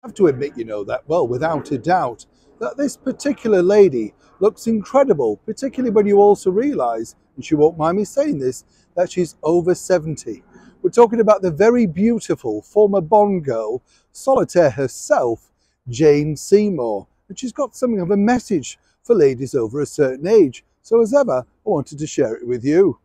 Have to admit, that, well, without a doubt, that this particular lady looks incredible, particularly when you also realise, and she won't mind me saying this, that she's over 70. We're talking about the very beautiful former Bond girl, solitaire herself, Jane Seymour. And she's got something of a message for ladies over a certain age. So as ever, I wanted to share it with you.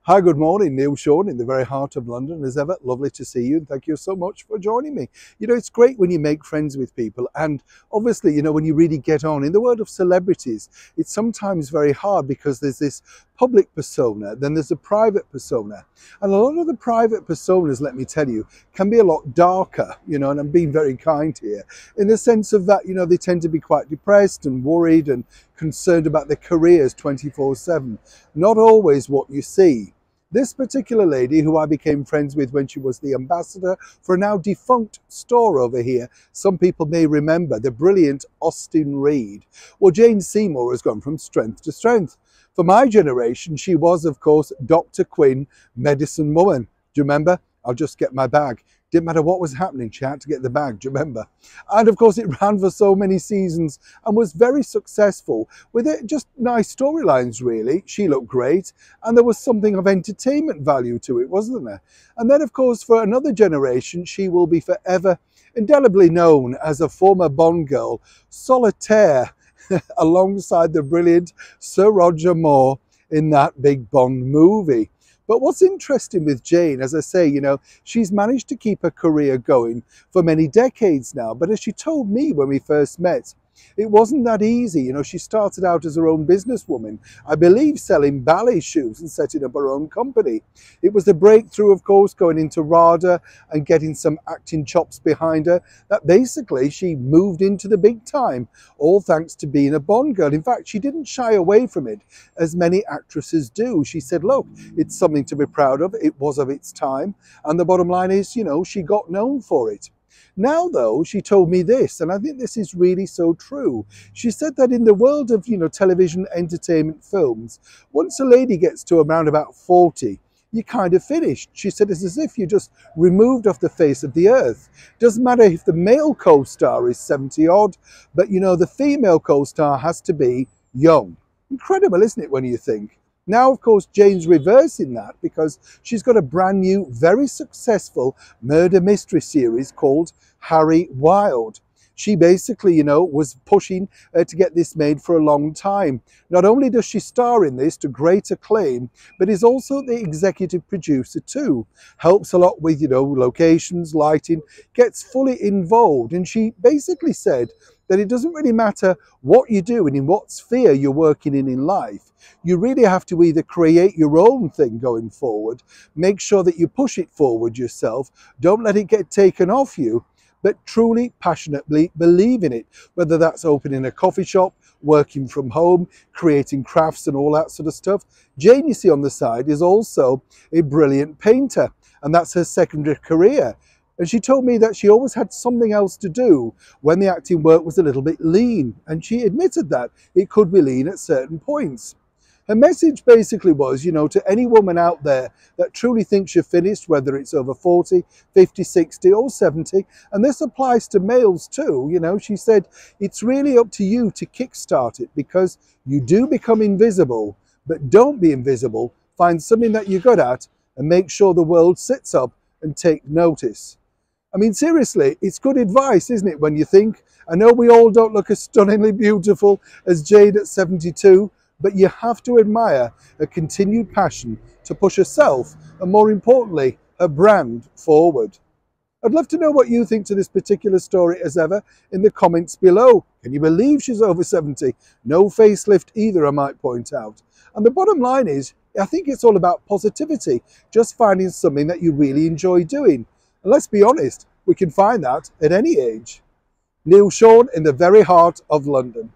Hi, good morning, Neil Sean in the very heart of London. As ever, lovely to see you, and thank you so much for joining me. It's great when you make friends with people, and obviously, when you really get on. In the world of celebrities, it's sometimes very hard because there's this public persona, then there's a private persona. And a lot of the private personas, let me tell you, can be a lot darker, and I'm being very kind here, in the sense of that, they tend to be quite depressed and worried and concerned about their careers 24/7. Not always what you see. This particular lady, who I became friends with when she was the ambassador for a now defunct store over here, some people may remember, the brilliant Austin Reed. Well, Jane Seymour has gone from strength to strength. For my generation, she was, of course, Dr. Quinn, medicine woman. Do you remember? I'll just get my bag. Didn't matter what was happening, she had to get the bag, do you remember? And of course it ran for so many seasons and was very successful with it. Just nice storylines, really. She looked great and there was something of entertainment value to it, wasn't there? And then of course for another generation, she will be forever indelibly known as a former Bond girl, solitaire, alongside the brilliant Sir Roger Moore in that big Bond movie. But what's interesting with Jane, as I say, she's managed to keep her career going for many decades now. But as she told me when we first met, it wasn't that easy. She started out as her own businesswoman, I believe selling ballet shoes and setting up her own company. It was the breakthrough, of course, going into RADA and getting some acting chops behind her, that basically she moved into the big time, all thanks to being a Bond girl. In fact, she didn't shy away from it, as many actresses do. She said, look, it's something to be proud of. It was of its time. And the bottom line is, she got known for it. Now, though, she told me this, and I think this is really so true. She said that in the world of, television, entertainment, films, once a lady gets to around about 40, you're kind of finished. She said it's as if you're just removed off the face of the earth. Doesn't matter if the male co-star is 70 odd, but, the female co-star has to be young. Incredible, isn't it, when you think? Now, of course, Jane's reversing that because she's got a brand new, very successful murder mystery series called Harry Wild. She basically, was pushing to get this made for a long time. Not only does she star in this to great acclaim, but is also the executive producer too. Helps a lot with, locations, lighting, gets fully involved. And she basically said that it doesn't really matter what you do and in what sphere you're working in life. You really have to either create your own thing going forward, make sure that you push it forward yourself, don't let it get taken off you, but truly, passionately believe in it, whether that's opening a coffee shop, working from home, creating crafts and all that sort of stuff. Jane, you see on the side, is also a brilliant painter, and that's her secondary career. And she told me that she always had something else to do when the acting work was a little bit lean, and she admitted that it could be lean at certain points. Her message basically was, to any woman out there that truly thinks you're finished, whether it's over 40, 50, 60 or 70, and this applies to males too, she said, it's really up to you to kickstart it because you do become invisible, but don't be invisible. Find something that you're good at and make sure the world sits up and take notice. I mean, seriously, it's good advice, isn't it, when you think? I know we all don't look as stunningly beautiful as Jade at 72, but you have to admire her continued passion to push herself and, more importantly, her brand forward. I'd love to know what you think to this particular story as ever in the comments below. Can you believe she's over 70? No facelift either, I might point out. And the bottom line is, I think it's all about positivity, just finding something that you really enjoy doing. And let's be honest, we can find that at any age. Neil Sean in the very heart of London.